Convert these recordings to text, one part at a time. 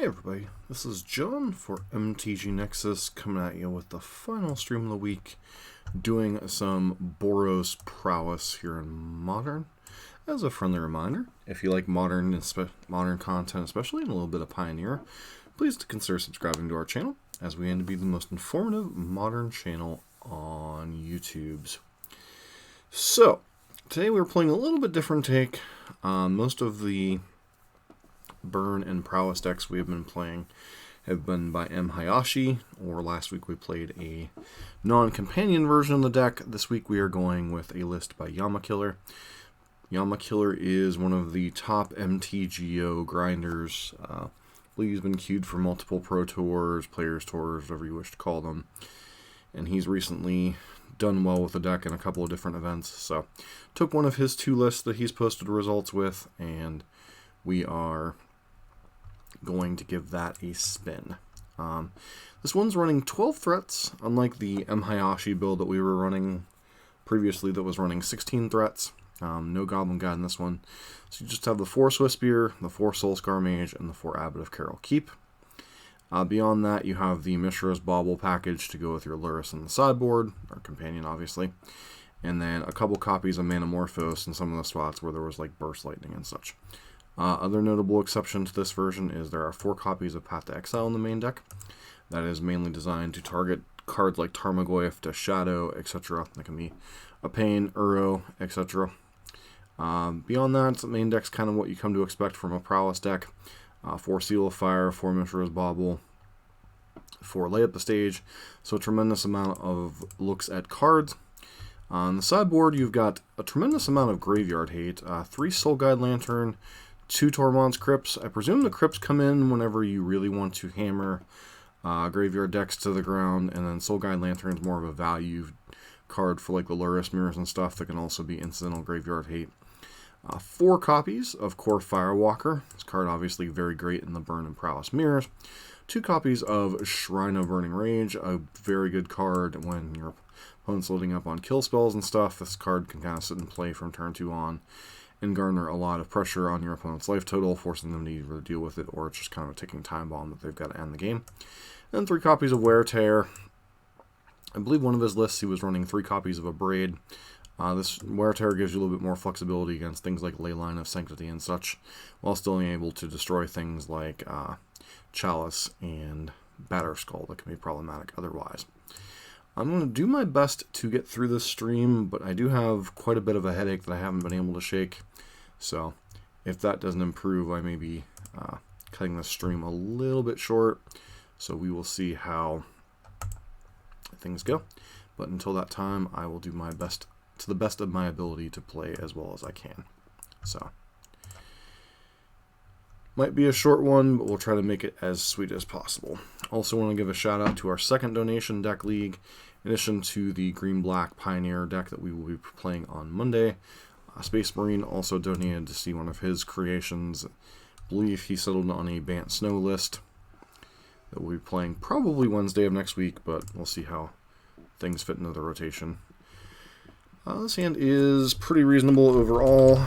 Hey everybody, this is John for MTG Nexus coming at you with the final stream of the week, doing some Boros Prowess here in Modern. As a friendly reminder, if you like modern content especially, and a little bit of Pioneer, please consider subscribing to our channel, as we aim to be the most informative modern channel on YouTube's. So, today we're playing a little bit different take. Most of the Burn and Prowess decks we have been playing have been by M. Hayashi, or last week we played a non-companion version of the deck. This week we are going with a list by Yamakiller. Yamakiller is one of the top MTGO grinders. I believe he's been queued for multiple Pro Tours, Players Tours, whatever you wish to call them. And he's recently done well with the deck in a couple of different events. So, took one of his two lists that he's posted results with, and we are going to give that a spin. This one's running 12 threats, unlike the M. Hayashi build that we were running previously that was running 16 threats. No Goblin Guide in this one. So you just have the 4 Swiftspear, the 4 Soulscar Mage, and the 4 Abbot of Carol Keep. Beyond that, you have the Mishra's Bauble package to go with your Lurrus in the sideboard, or companion obviously. And then a couple copies of Manamorphose in some of the spots where there was like Burst Lightning and such. Other notable exception to this version is there are 4 copies of Path to Exile in the main deck. That is mainly designed to target cards like Tarmogoyf, to Shadow, etc. That can be a Pain, Uro, etc. Beyond that, the main deck's kind of what you come to expect from a Prowess deck. 4 Seal of Fire, 4 Mishra's Bauble, 4 Lay Up the Stage, so a tremendous amount of looks at cards. On the sideboard, you've got a tremendous amount of graveyard hate. 3 Soul Guide Lantern, 2 Tormod's Crypts. I presume the Crypts come in whenever you really want to hammer graveyard decks to the ground, and then Soul Guide Lantern is more of a value card for like the Lurrus mirrors and stuff that can also be incidental graveyard hate. 4 copies of Core Firewalker. This card obviously very great in the Burn and Prowess mirrors. 2 copies of Shrine of Burning Rage, a very good card when your opponent's loading up on kill spells and stuff. This card can kind of sit and play from turn 2 on and garner a lot of pressure on your opponent's life total, forcing them to either deal with it or it's just kind of a ticking time bomb that they've got to end the game. And 3 copies of Wear Tear. I believe one of his lists he was running 3 copies of a Braid. This Wear Tear gives you a little bit more flexibility against things like Leyline of Sanctity and such, while still being able to destroy things like Chalice and Batterskull that can be problematic otherwise. I'm going to do my best to get through this stream, but I do have quite a bit of a headache that I haven't been able to shake. So if that doesn't improve, I may be cutting the stream a little bit short. So we will see how things go. But until that time, I will do my best, to the best of my ability, to play as well as I can. So might be a short one, but we'll try to make it as sweet as possible. Also want to give a shout out to our second donation deck league, in addition to the Green-Black Pioneer deck that we will be playing on Monday. Space Marine also donated to see one of his creations. I believe he settled on a Bant Snow list that we'll be playing probably Wednesday of next week, but we'll see how things fit into the rotation. This hand is pretty reasonable overall.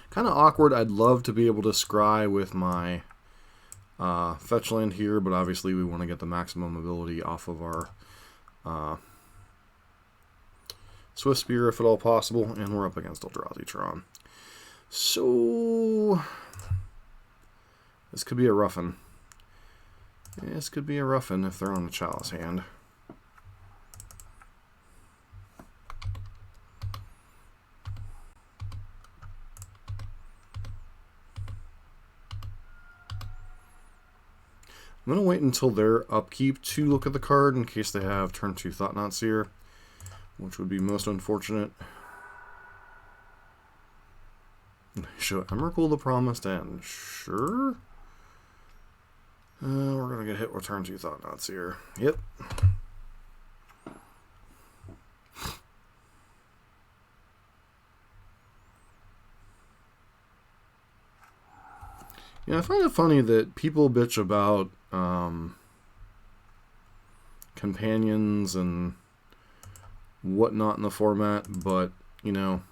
Kind of awkward. I'd love to be able to scry with my fetch land here, but obviously we want to get the maximum ability off of our Swiftspear if at all possible, and we're up against Eldrazi Tron. So this could be a roughin'. This could be a roughin' if they're on the Chalice hand. I'm going to wait until their upkeep to look at the card in case they have turn 2 Thought-Knot Seer, which would be most unfortunate. Show Emrakul the Promised End. Sure. We're going to get hit with turn 2 Thought-Knot Seer. Yep. Yeah, I find it funny that people bitch about companions and whatnot in the format, but, you know,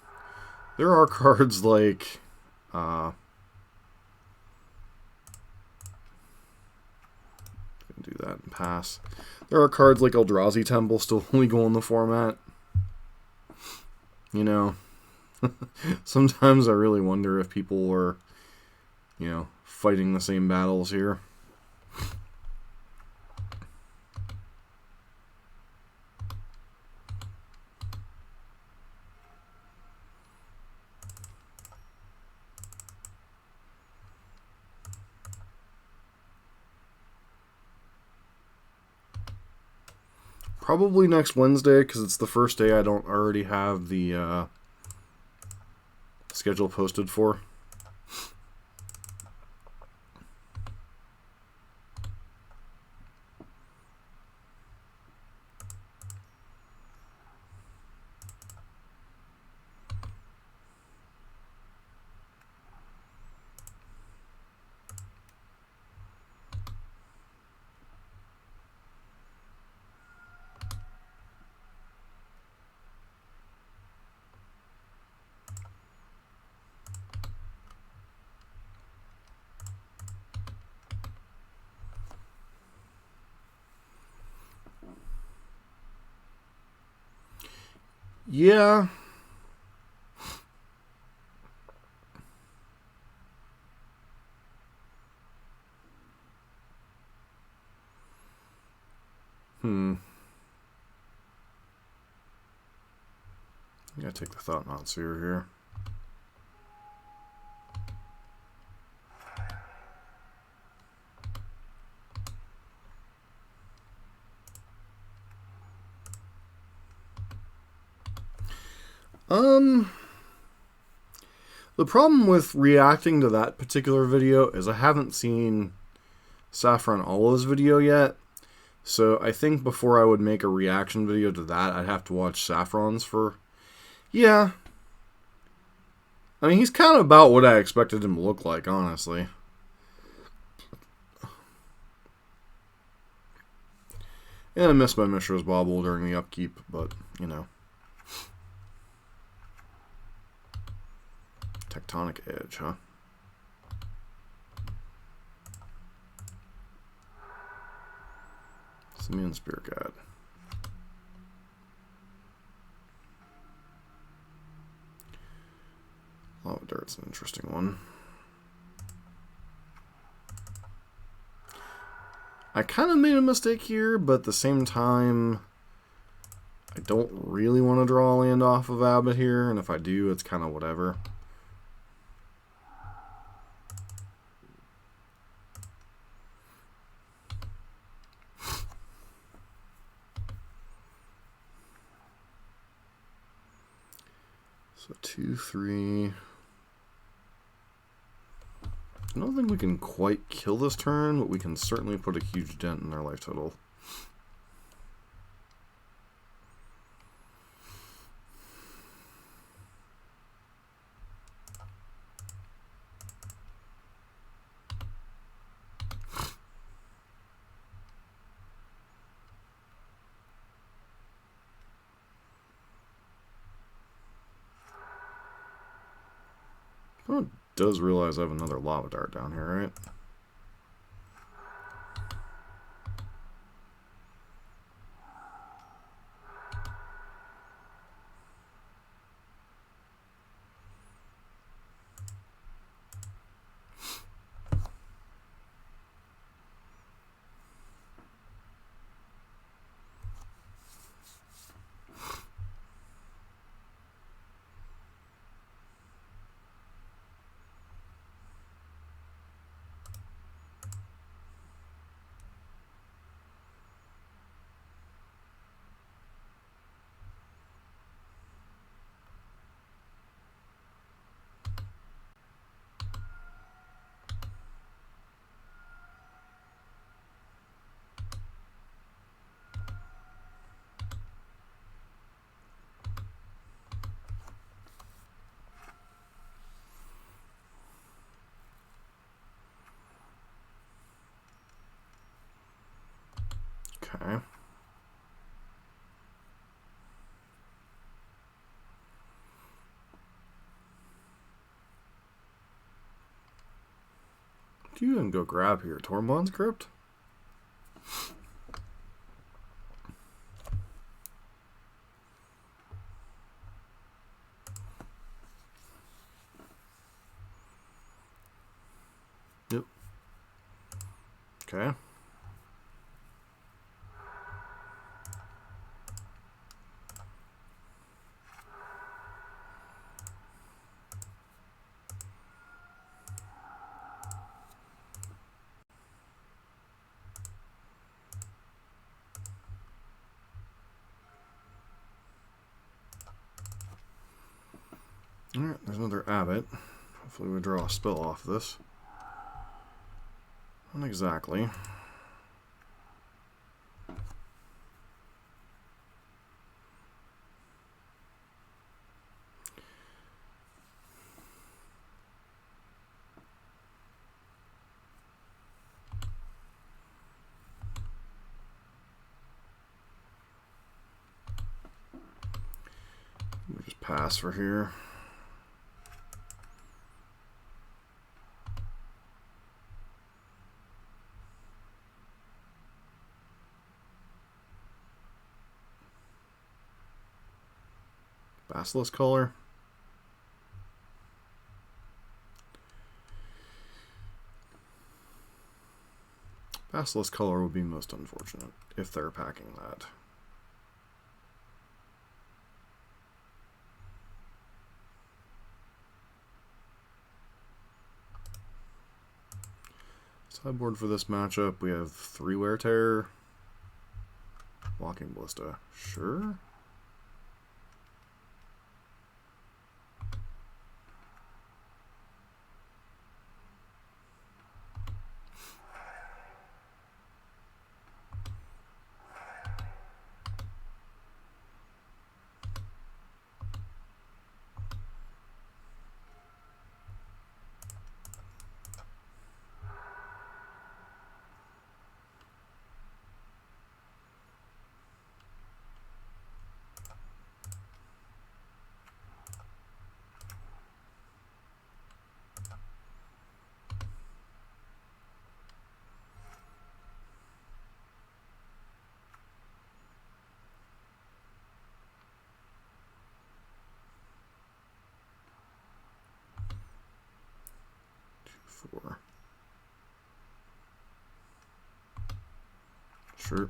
there are cards like do that and pass. There are cards like Eldrazi Temple still legal in the format. You know, sometimes I really wonder if people were, you know, fighting the same battles here. Probably next Wednesday, because it's the first day I don't already have the schedule posted for. Yeah. I gotta take the Thought-Knot Seer here. The problem with reacting to that particular video is I haven't seen Saffron Allah's video yet. So I think before I would make a reaction video to that, I'd have to watch Saffron's for... Yeah. I mean, he's kind of about what I expected him to look like, honestly. And I missed my Mishra's Bauble during the upkeep, but, you know. Tectonic Edge, huh? Simeon Spear God. Lava Dirt's an interesting one. I kind of made a mistake here, but at the same time, I don't really want to draw a land off of Abbott here, and if I do, it's kind of whatever. So 2, 3. I don't think we can quite kill this turn, but we can certainly put a huge dent in their life total. Oh, does realize I have another Lava Dart down here, right? Okay. You can go grab here. Tormod's Crypt? Yep. Okay. Alright, there's another Abbot. Hopefully we draw a spell off this. Not exactly. We just pass for here. Basilisk color. Basilisk color would be most unfortunate if they're packing that. Sideboard for this matchup, we have 3 Wear Terror. Walking Ballista. Sure. Sure.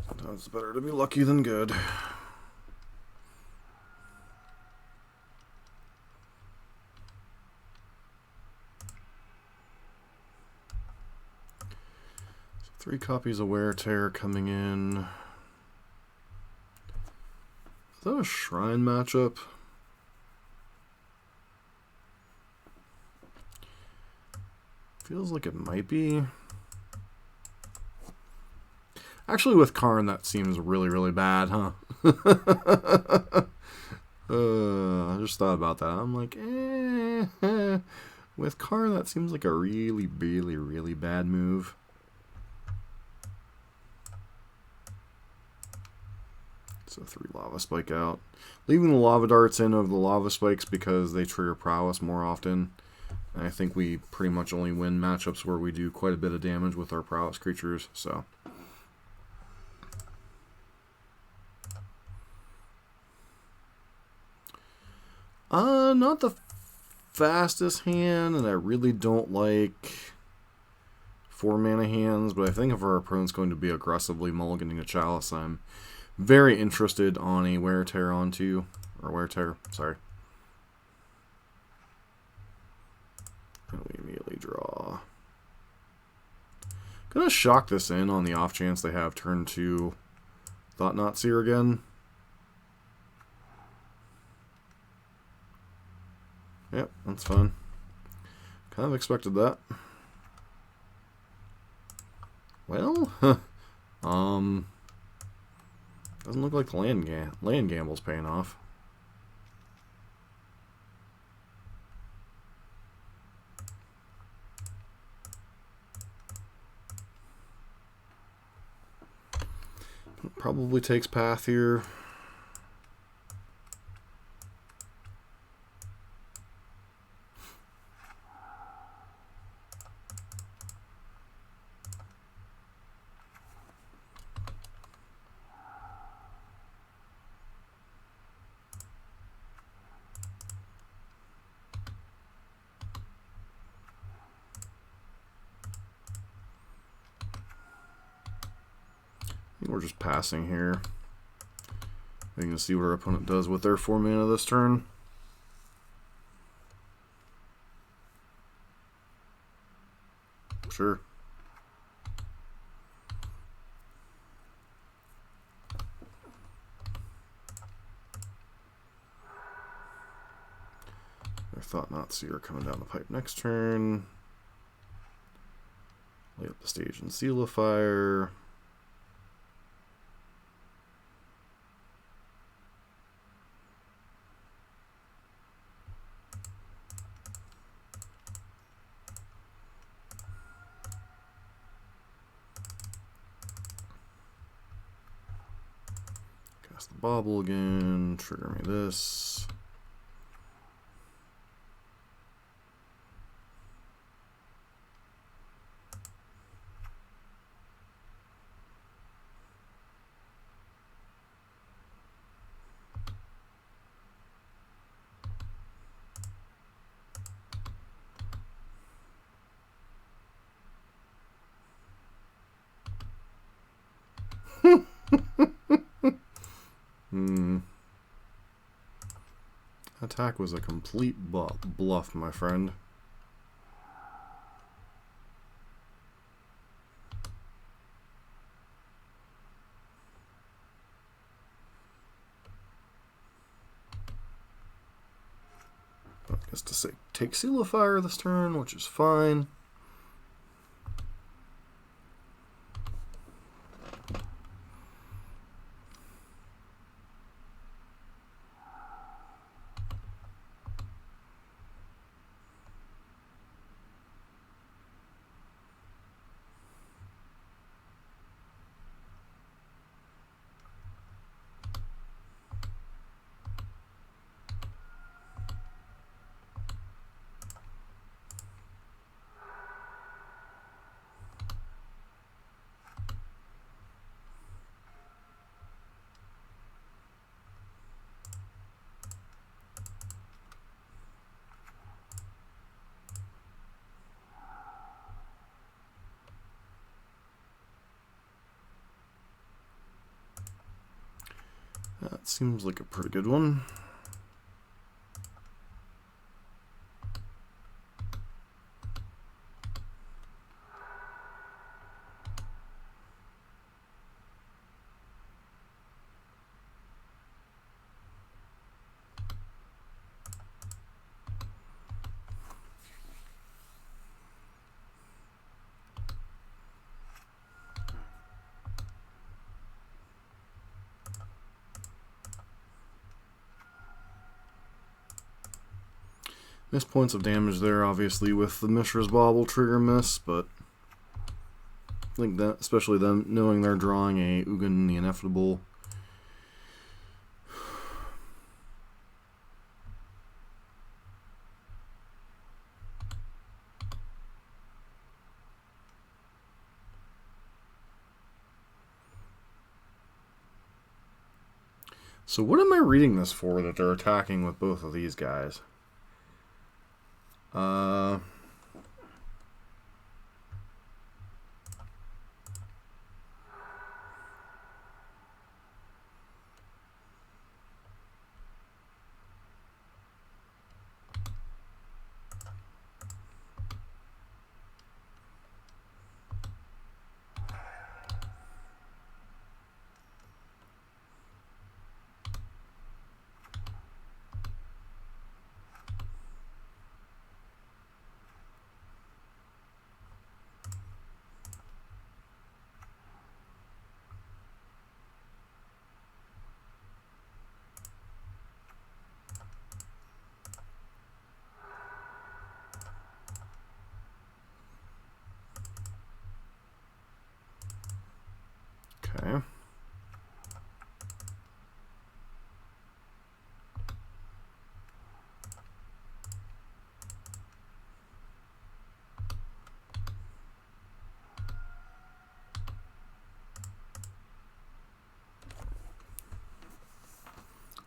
Sometimes it's better to be lucky than good. So 3 copies of Wear Tear coming in. Is that a Shrine matchup? Feels like it might be. Actually, with Karn, that seems really, really bad, huh? I just thought about that. I'm like, with Karn, that seems like a really, really, really bad move. So 3 Lava Spike out. Leaving the Lava Darts in over the Lava Spikes because they trigger Prowess more often. And I think we pretty much only win matchups where we do quite a bit of damage with our Prowess creatures, so. Not the fastest hand, and I really don't like 4-mana hands, but I think if our opponent's going to be aggressively mulliganing a Chalice, I'm very interested on a Wear Tear onto, or Wear Tear, sorry. And we immediately draw. Gonna shock this in on the off chance they have turn 2 Thought-Knot Seer again. Yep, that's fine. Kind of expected that. Well, doesn't look like the land gamble's paying off. Probably takes path here. We're just passing here. We can see what our opponent does with their 4 mana this turn. Sure. I thought not see her coming down the pipe next turn. Lay up the stage and Seal of Fire. Cast the Bauble again. Trigger me this. Attack was a complete bluff, my friend. I guess to say take Seal of Fire this turn, which is fine. That seems like a pretty good one. Missed points of damage there, obviously, with the Mishra's Bauble trigger miss, but I think that, especially them knowing they're drawing a Ugin the Ineffable. So what am I reading this for that they're attacking with both of these guys?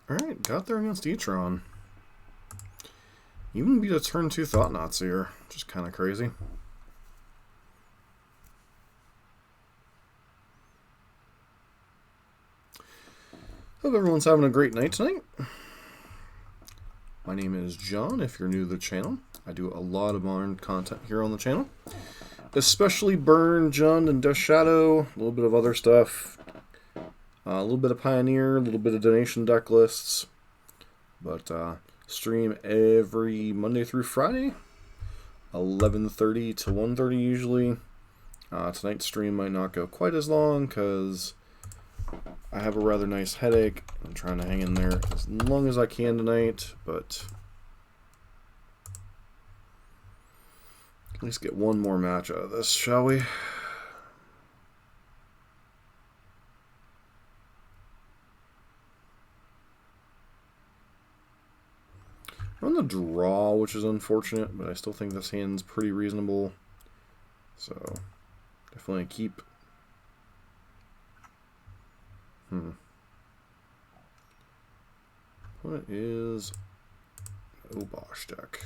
Alright, got there against E-Tron. Even beat a turn 2 Thought-Knots here, which is kind of crazy. Hope everyone's having a great night tonight. My name is John. If you're new to the channel, I do a lot of modern content here on the channel, especially Burn, Jund, and Death Shadow, a little bit of other stuff, a little bit of Pioneer, a little bit of donation deck lists, but stream every Monday through Friday, 11:30 to 1:30 usually. Tonight's stream might not go quite as long because I have a rather nice headache. I'm trying to hang in there as long as I can tonight, but at least get one more match out of this, shall we? I'm on the draw, which is unfortunate, but I still think this hand's pretty reasonable. So, definitely keep. What is Obosh deck?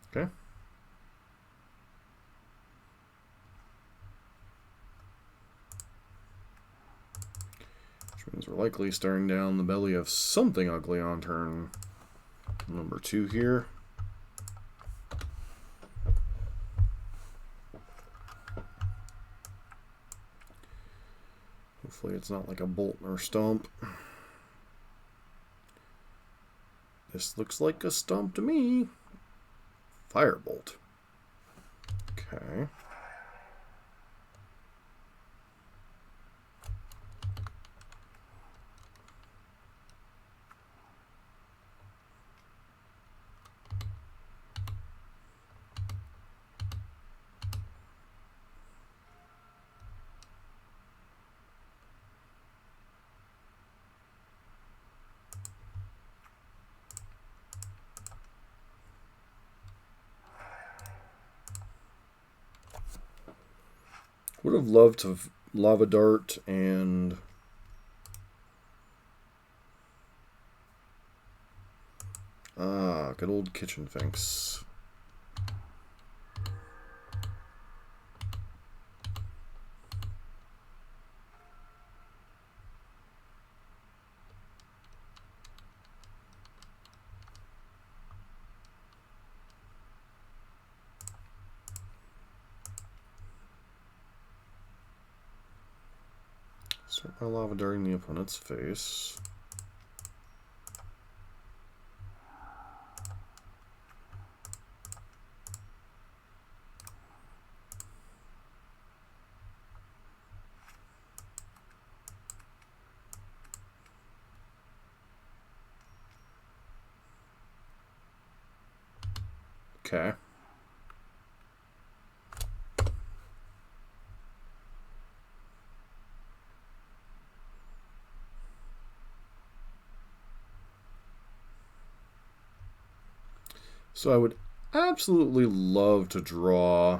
Okay. Which means we're likely staring down the belly of something ugly on turn number 2 here. Hopefully it's not like a bolt or stomp. This looks like a stomp to me. Firebolt. Okay. Would have loved to have Lava Dart and good old Kitchen Finks. Start my Lava Darting the opponent's face. Okay. So I would absolutely love to draw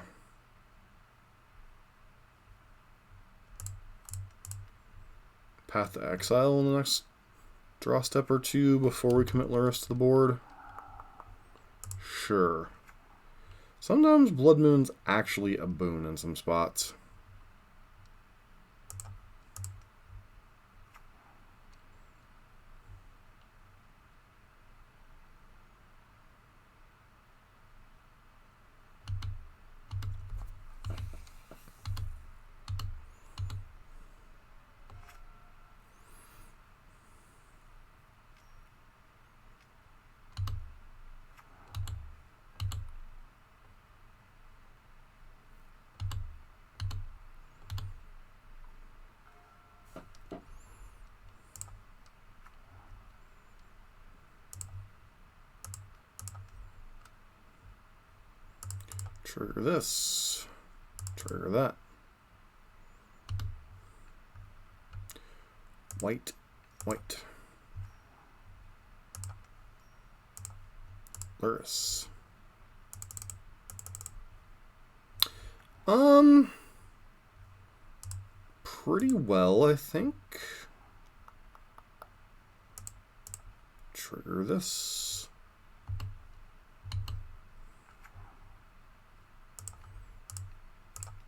Path to Exile in the next draw step or two before we commit Luris to the board. Sure. Sometimes Blood Moon's actually a boon in some spots. Trigger this. Trigger that. White. White. Luris. Pretty well, I think. Trigger this.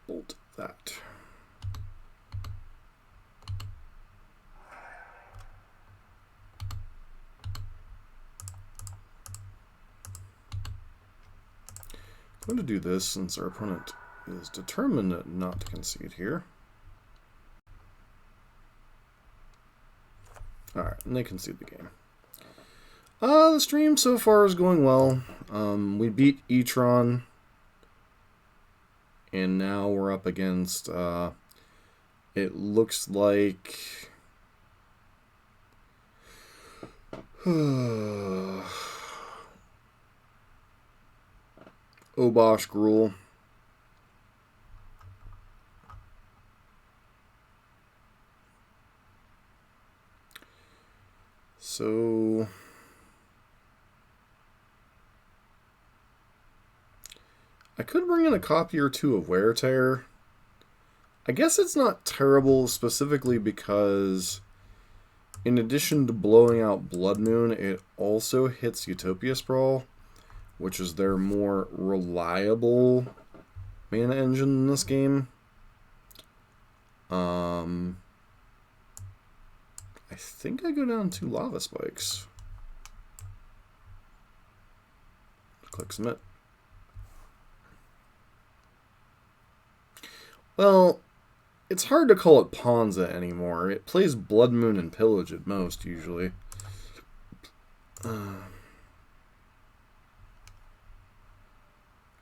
Bolt that. I'm going to do this since our opponent is determined not to concede here. Alright, and they concede the game. The stream so far is going well. We beat E-Tron. And now we're up against, it looks like... Obosh Gruul. So... I could bring in a copy or two of Wear Tear. I guess it's not terrible specifically because in addition to blowing out Blood Moon, it also hits Utopia Sprawl, which is their more reliable mana engine in this game. I think I go down 2 Lava Spikes. Click Submit. Well, it's hard to call it Ponza anymore. It plays Blood Moon and Pillage at most, usually.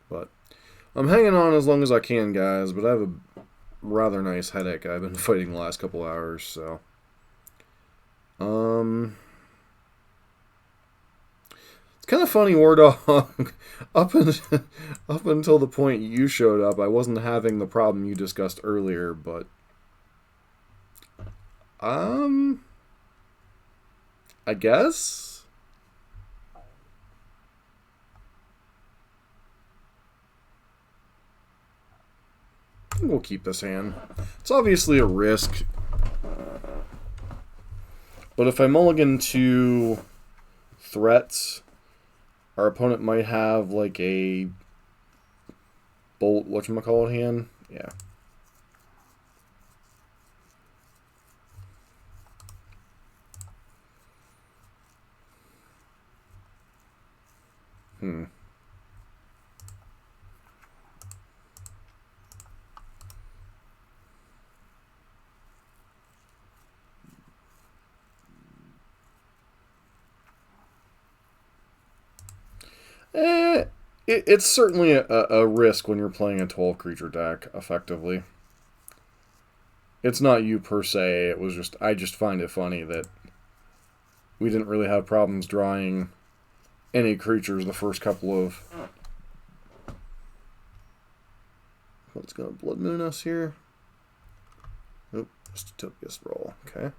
But I'm hanging on as long as I can, guys, but I have a rather nice headache I've been fighting the last couple hours, so... It's kind of funny, War Dog. up until the point you showed up, I wasn't having the problem you discussed earlier, but... I guess? I think we'll keep this hand. It's obviously a risk. But if I mulligan to threats, our opponent might have like a bolt, whatchamacallit hand. Yeah. It's certainly a risk when you're playing a 12 creature deck, effectively. It's not you per se, it was just, I just find it funny that we didn't really have problems drawing any creatures the first couple of... What's going to Blood Moon us here? Nope, just Utopia Sprawl, okay.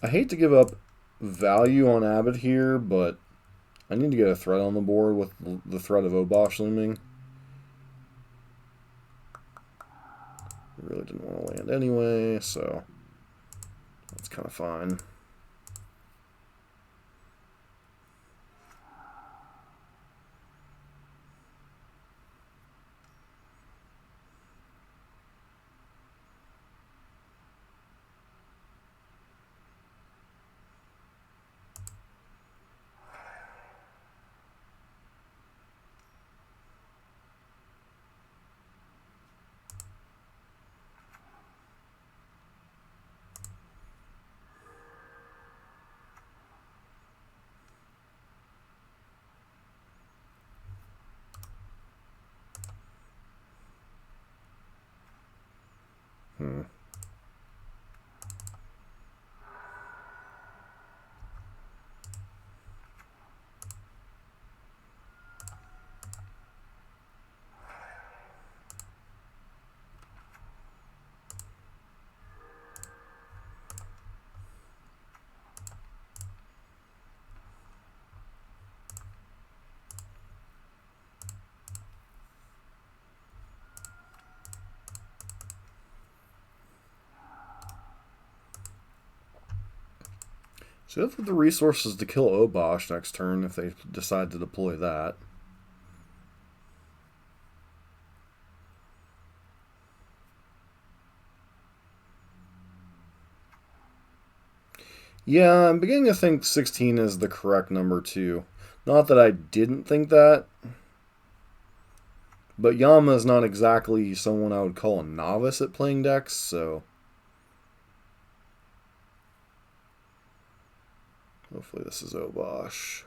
I hate to give up value on Abbott here, but I need to get a threat on the board with the threat of Obosh looming. I really didn't want to land anyway, so that's kind of fine. So you have the resources to kill Obosh next turn if they decide to deploy that. Yeah, I'm beginning to think 16 is the correct number too. Not that I didn't think that, but Yama is not exactly someone I would call a novice at playing decks, so hopefully this is Obosh.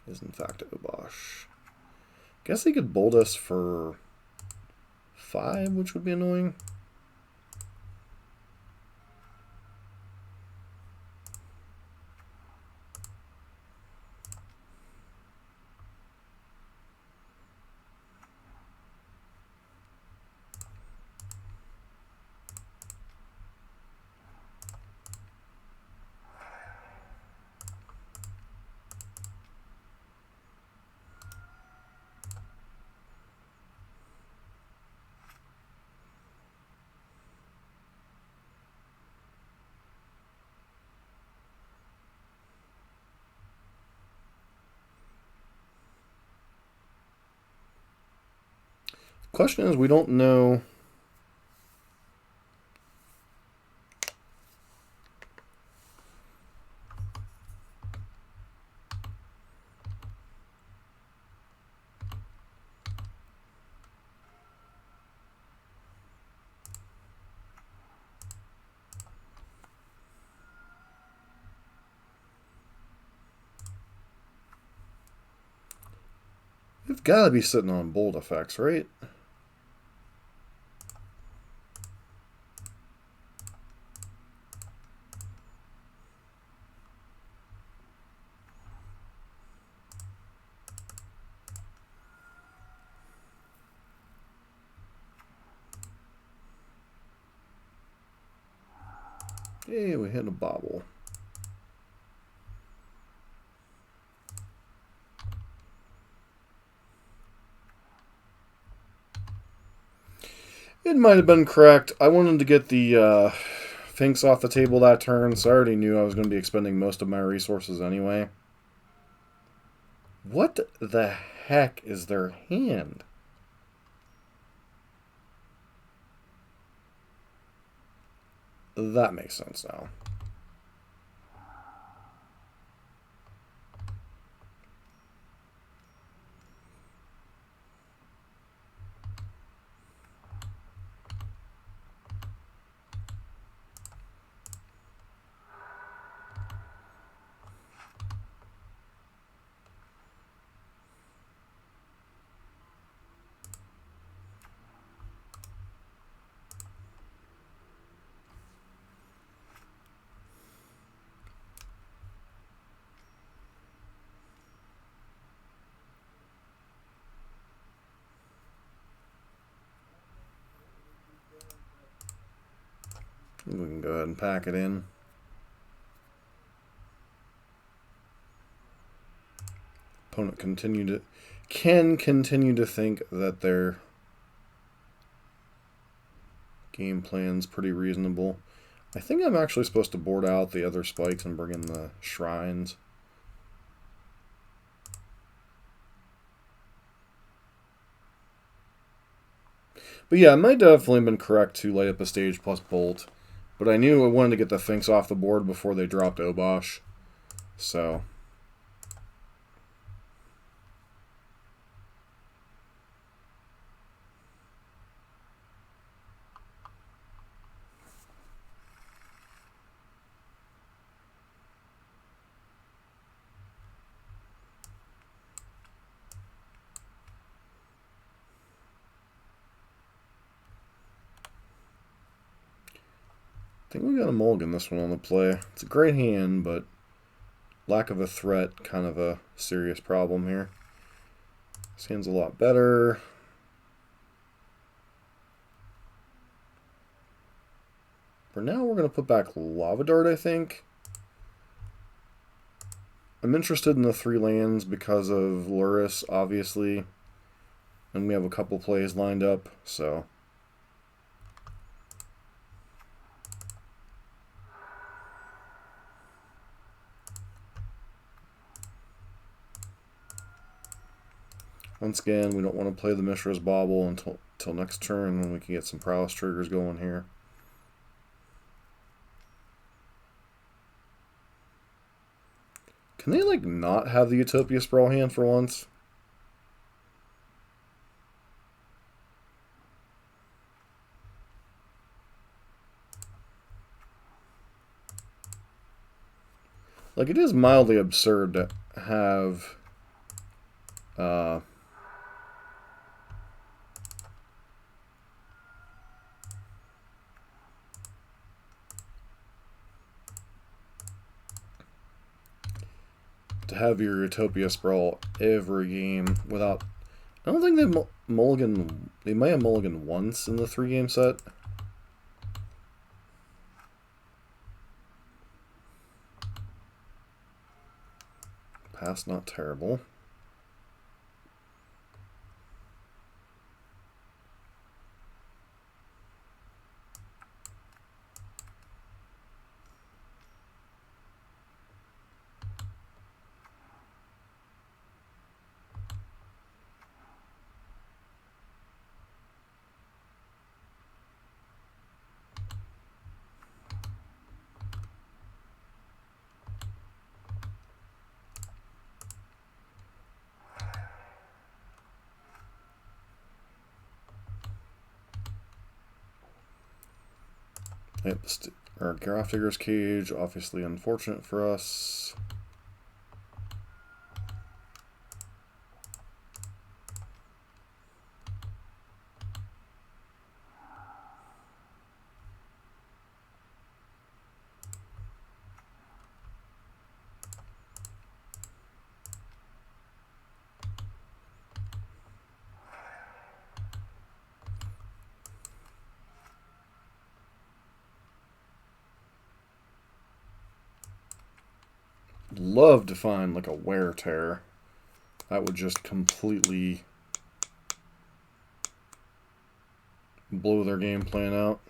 Is in fact Obosh. Guess he could bolt us for 5, which would be annoying. Question is, we don't know. We've got to be sitting on bolt effects, right? Hey, we hit a bobble. It might have been correct. I wanted to get the Finks off the table that turn, so I already knew I was going to be expending most of my resources anyway. What the heck is their hand? That makes sense now. We can go ahead and pack it in. Opponent can continue to think that their game plan's pretty reasonable. I think I'm actually supposed to board out the other spikes and bring in the shrines. But yeah, it might definitely have been correct to light up a stage plus bolt. But I knew I wanted to get the Finks off the board before they dropped Obosh. So I think we got a mulligan this one on the play. It's a great hand, but lack of a threat, kind of a serious problem here. This hand's a lot better. For now, we're going to put back Lava Dart, I think. I'm interested in the 3 lands because of Luris, obviously. And we have a couple plays lined up, so... Once again, we don't want to play the Mishra's Bauble until next turn when we can get some Prowess triggers going here. Can they, like, not have the Utopia Sprawl hand for once? Like, it is mildly absurd to have... to have your Utopia Sprawl every game without... I don't think they've mulligan... They might have mulligan once in the 3-game set. Pass, not terrible. Yep, our Graph Digger's Cage, obviously unfortunate for us. Love to find like a wear tear. That would just completely blow their game plan out.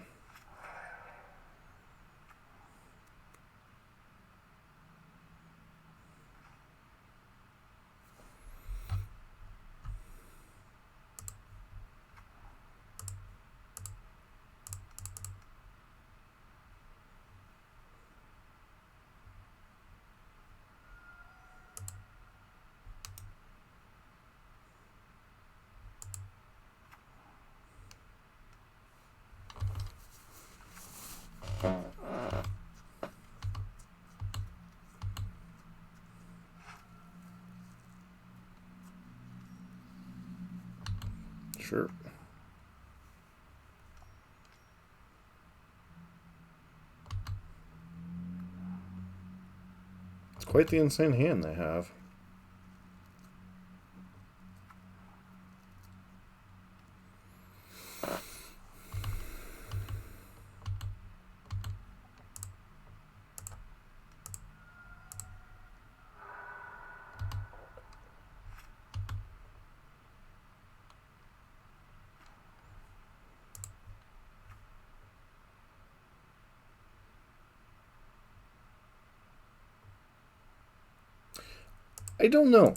Sure. It's quite the insane hand they have. I don't know.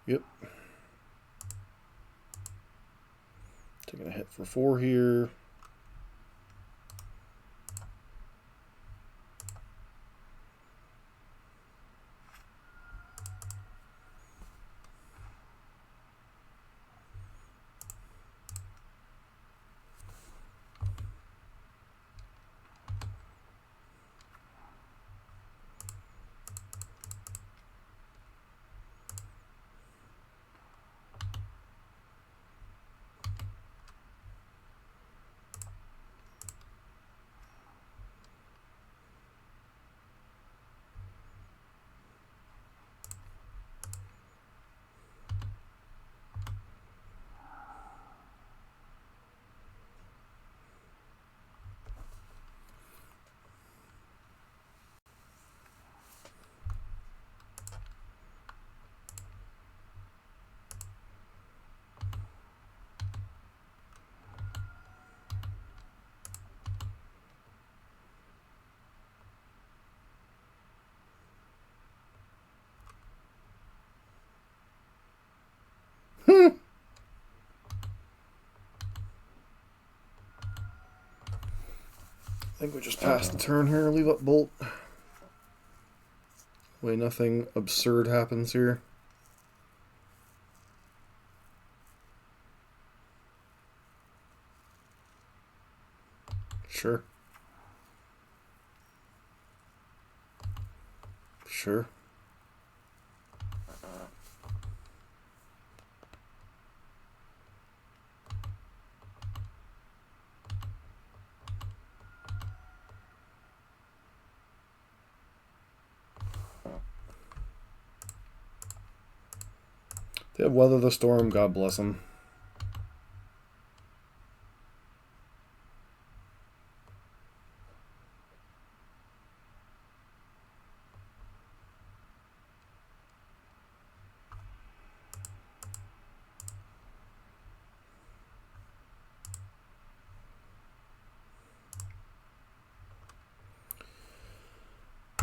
Yep. Taking a hit for 4 here. think we just passed the turn here. Leave up Bolt. Way nothing absurd happens here. Sure. Sure. They have Weather the Storm, God bless them.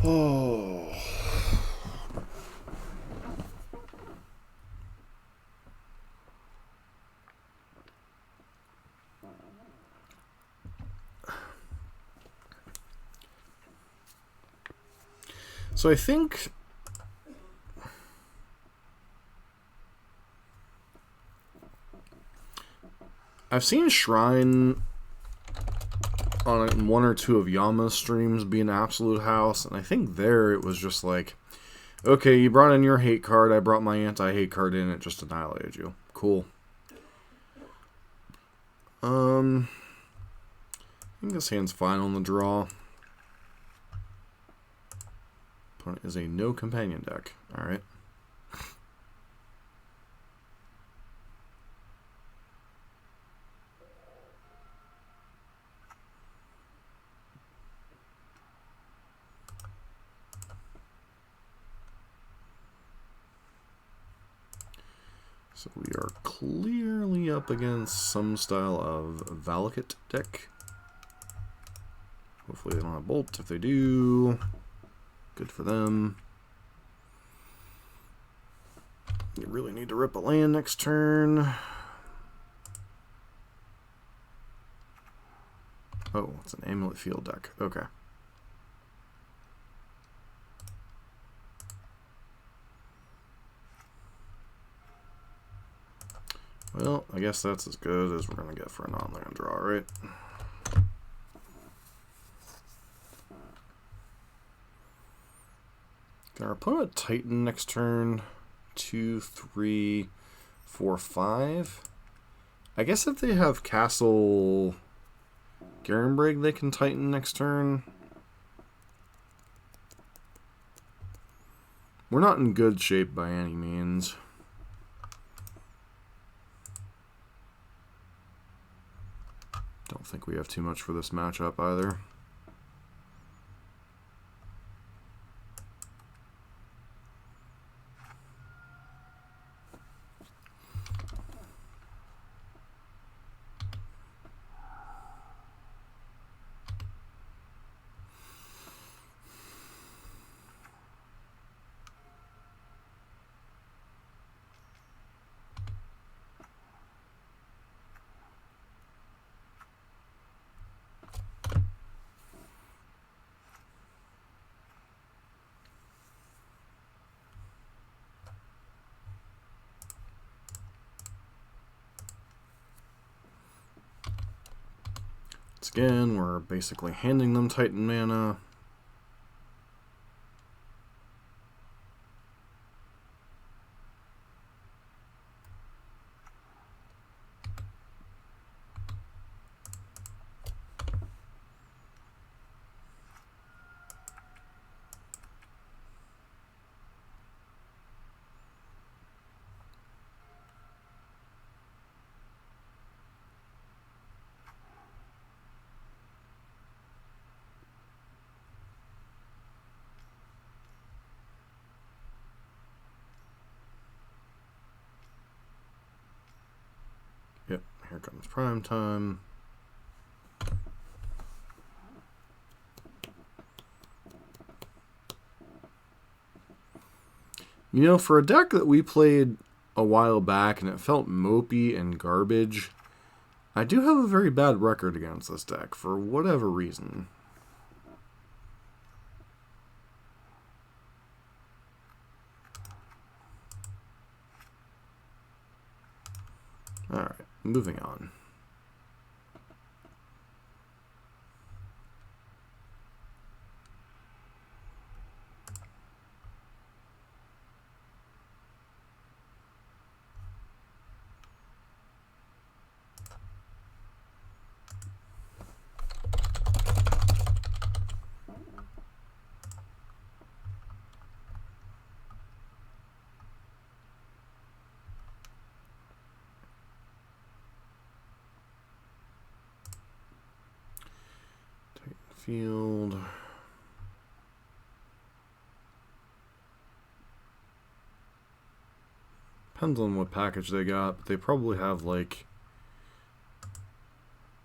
Oh. So I think I've seen Shrine on one or two of Yama's streams be an absolute house, and I think there it was just like, okay, you brought in your hate card, I brought my anti-hate card in, it just annihilated you. Cool. I think this hand's fine on the draw. Opponent is a no companion deck. Alright. So we are clearly up against some style of Valakut deck. Hopefully they don't have Bolt. If they do, good for them. You really need to rip a land next turn. Oh, it's an Amulet Field deck. Okay. Well, I guess that's as good as we're going to get for a non-land draw, right? Can our opponent Titan next turn? 2, 3, 4, 5. I guess if they have Castle Garenbrig, they can Titan next turn. We're not in good shape by any means. Don't think we have too much for this matchup either. Again, we're basically handing them Titan mana. Yep, here comes prime time. You know, for a deck that we played a while back and it felt mopey and garbage, I do have a very bad record against this deck for whatever reason. Alright, moving on. Field. Depends on what package they got, but they probably have, like,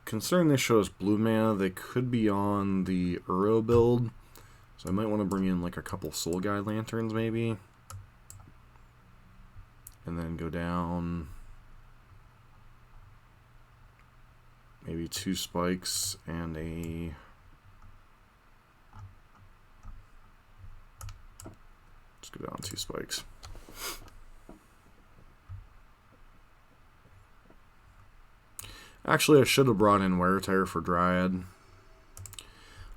considering they show us blue mana, they could be on the Uro build. So I might want to bring in like a couple Soul Guide Lanterns maybe. And then go down maybe 2 spikes and a... Let's go down 2 spikes. Actually, I should have brought in Wear Tire for Dryad.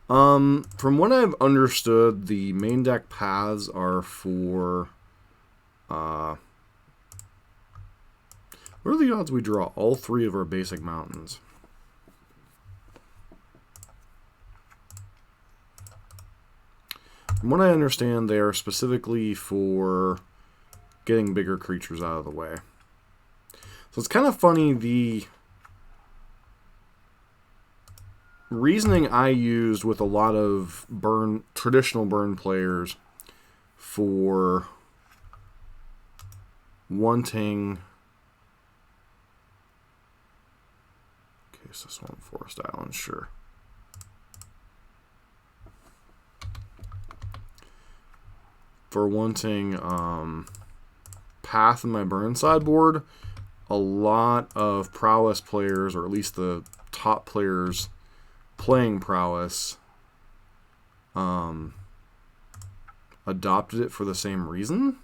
From what I've understood, the main deck paths are for... what are the odds we draw all 3 of our basic mountains? From what I understand, they are specifically for getting bigger creatures out of the way. So it's kind of funny, the reasoning I used with a lot of traditional burn players for wanting... Okay, so this one, Forest Island, sure. For wanting Path in my burn sideboard, a lot of Prowess players, or at least the top players playing Prowess, adopted it for the same reason.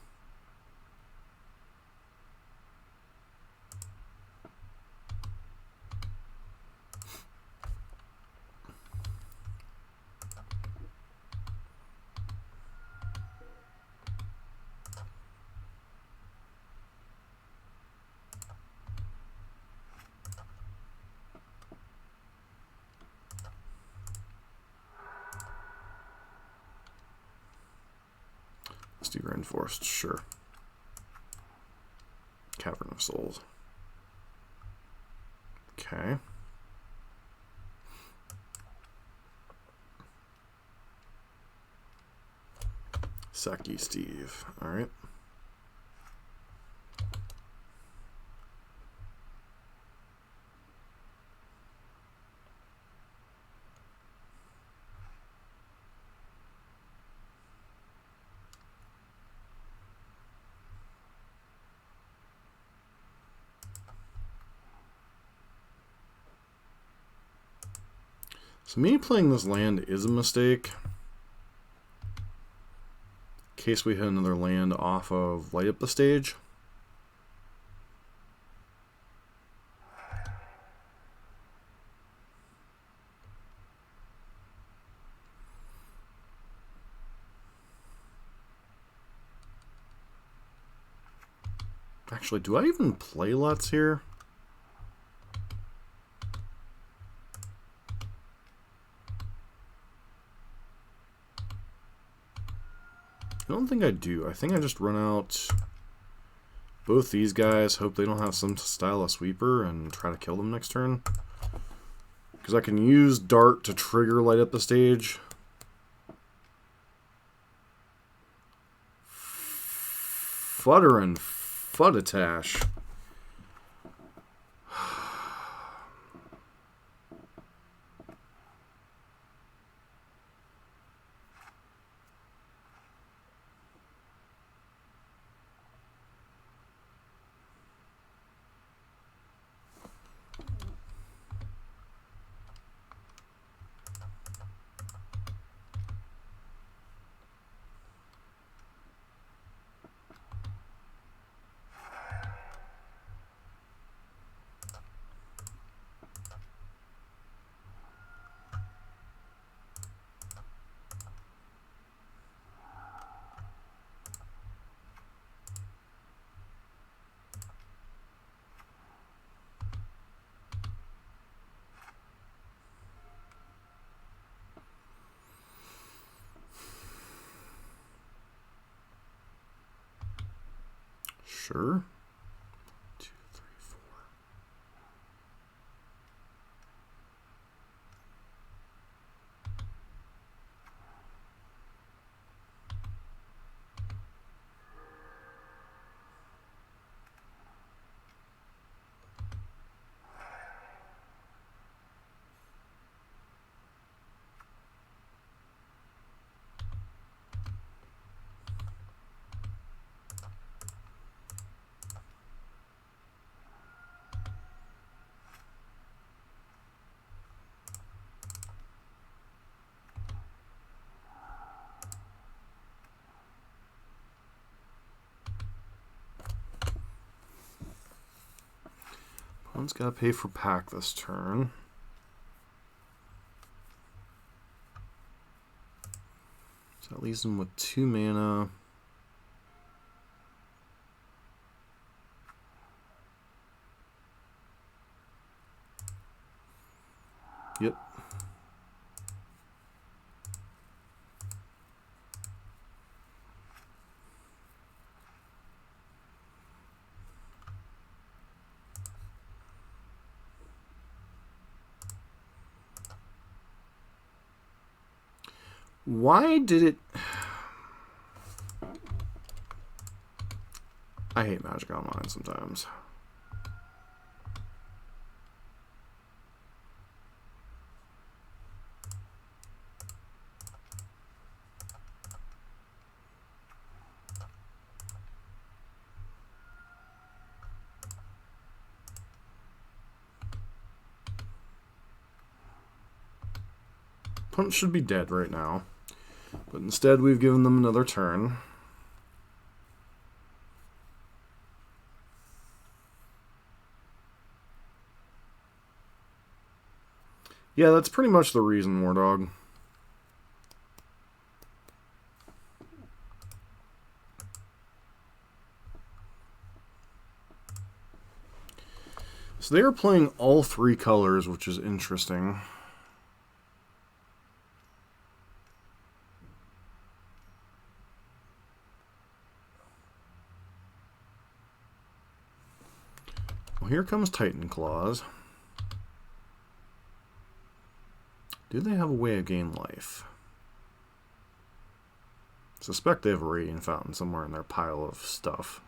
Rainforest, sure. Cavern of Souls. Okay. Saki Steve. Alright. So me playing this land is a mistake. In case we hit another land off of Light Up the Stage. Actually, do I even play Lutz here? I don't think I do. I think I just run out both these guys, hope they don't have some style of sweeper, and try to kill them next turn. Because I can use Dart to trigger Light Up the Stage. Flutter and Fudatash. Sure. 2, 3, 4. Opponent's got to pay for pack this turn. So that leaves him with 2 mana. Yep. Why did it... I hate Magic Online sometimes. Opponent should be dead right now, but instead we've given them another turn. Yeah, that's pretty much the reason, Wardog. So they are playing all 3 colors, which is interesting. Well, here comes Titan Claws. Do they have a way to gain life? I suspect they have a Radiant Fountain somewhere in their pile of stuff.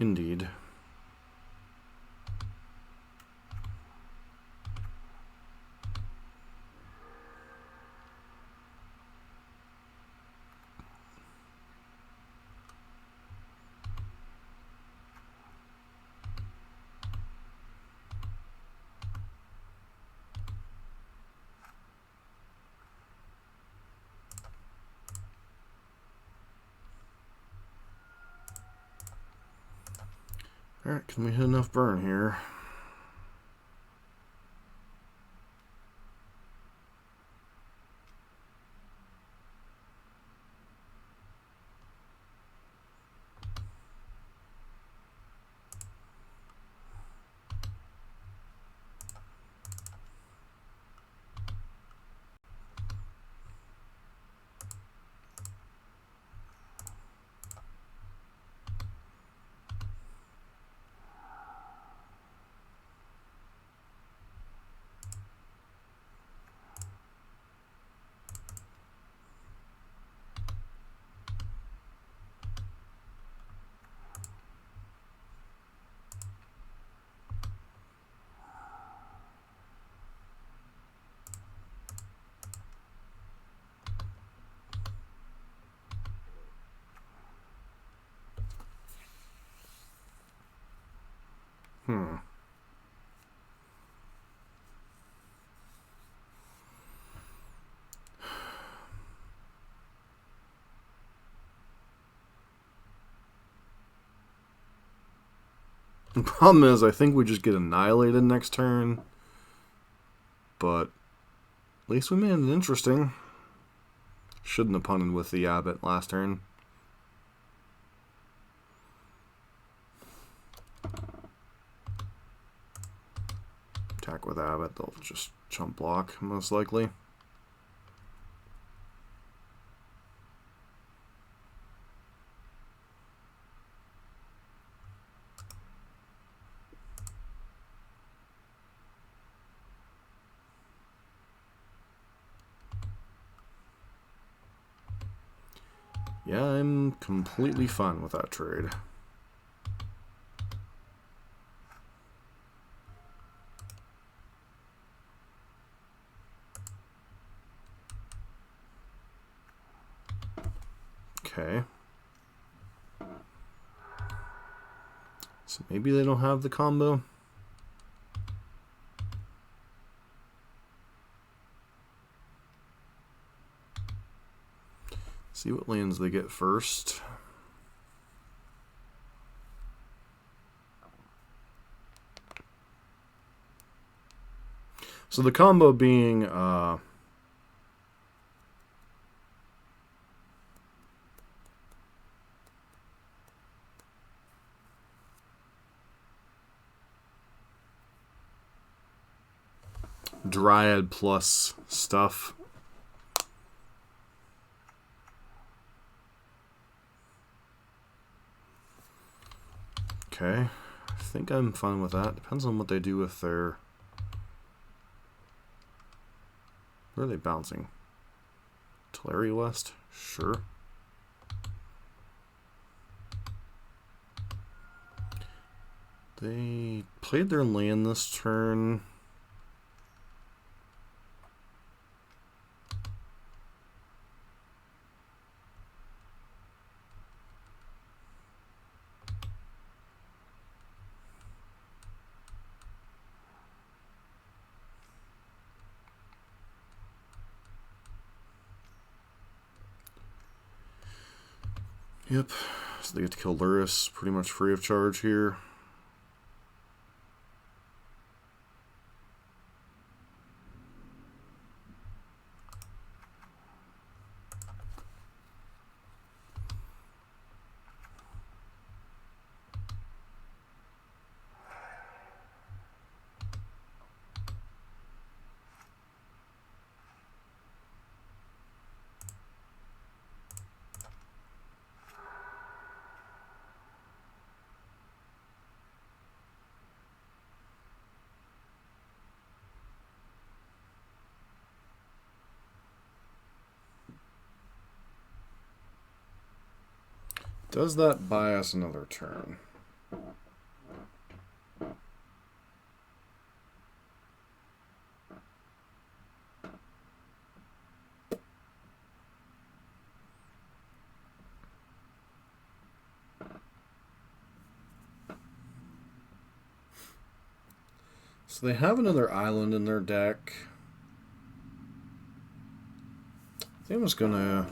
Indeed. Alright, can we hit enough burn here? The problem is, I think we just get annihilated next turn. But at least we made it interesting. Shouldn't have punted with the Abbot last turn. attack with Abbott, they'll just chump block, most likely. Yeah, I'm completely fine with that trade. Okay. So maybe they don't have the combo. See what lands they get first. So the combo being Dryad plus stuff. Okay, I think I'm fine with that. Depends on what they do with their... Where are they bouncing? Tulare West? Sure. They played their land this turn. Yep, so they get to kill Luris pretty much free of charge here. Does that buy us another turn? So they have another island in their deck. I think I'm just gonna...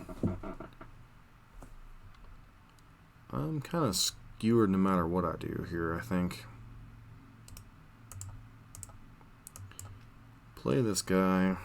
I'm kind of skewered no matter what I do here, I think. Play this guy.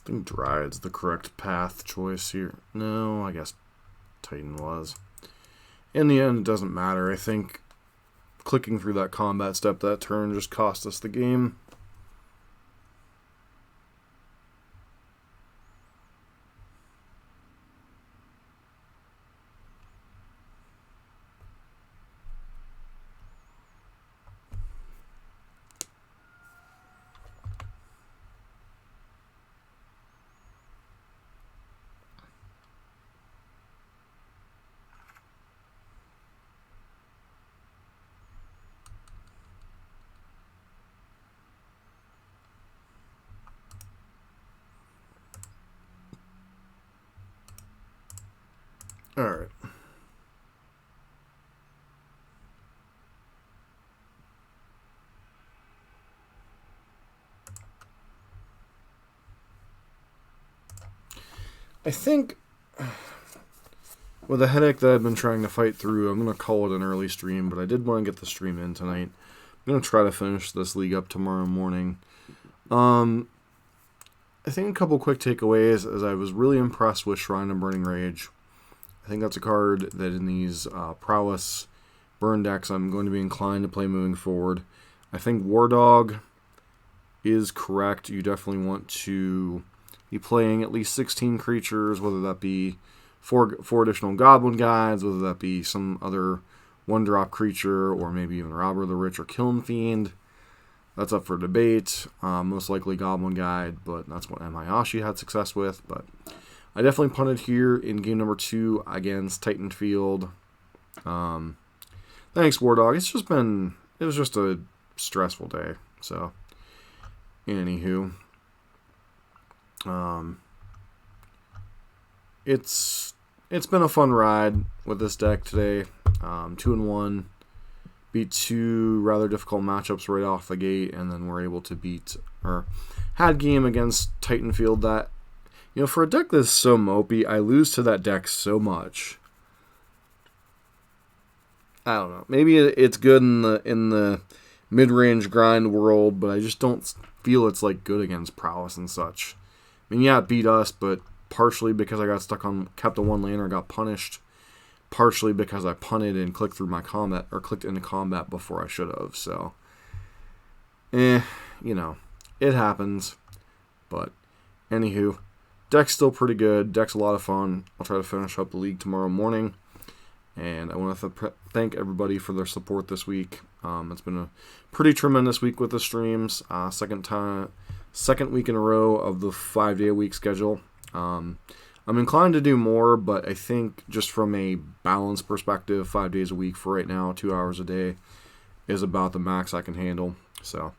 I think Dryad's the correct path choice here. No, I guess Titan was. In the end, it doesn't matter. I think clicking through that combat step that turn just cost us the game. I think with the headache that I've been trying to fight through, I'm going to call it an early stream, but I did want to get the stream in tonight. I'm going to try to finish this league up tomorrow morning. I think a couple quick takeaways is I was really impressed with Shrine of Burning Rage. I think that's a card that in these Prowess Burn decks I'm going to be inclined to play moving forward. I think War Dog is correct. You definitely want to be playing at least 16 creatures, whether that be four additional Goblin Guides, whether that be some other one-drop creature, or maybe even Robber the Rich or Kiln Fiend. That's up for debate. Most likely Goblin Guide, but that's what Mayashi had success with. But I definitely punted here in game number 2 against Titan Field. Thanks, War Dog. It was just a stressful day. So, anywho, it's been a fun ride with this deck today. 2-1. Beat 2 rather difficult matchups right off the gate, and then we're able to had game against Titanfield that, for a deck that's so mopey, I lose to that deck so much. I don't know. Maybe it's good in the mid-range grind world, but I just don't feel it's like good against Prowess and such. I mean, yeah, it beat us, but partially because I got kept a one-laner, got punished. Partially because I punted and clicked through my combat, or clicked into combat before I should have. So, it happens. But, anywho, deck's still pretty good. Deck's a lot of fun. I'll try to finish up the league tomorrow morning. And I want to thank everybody for their support this week. It's been a pretty tremendous week with the streams. Second week in a row of the 5-day-a-week schedule. I'm inclined to do more, but I think just from a balance perspective, 5 days a week for right now, 2 hours a day, is about the max I can handle. So,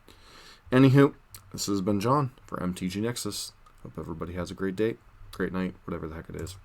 anywho, this has been John for MTG Nexus. Hope everybody has a great day, great night, whatever the heck it is.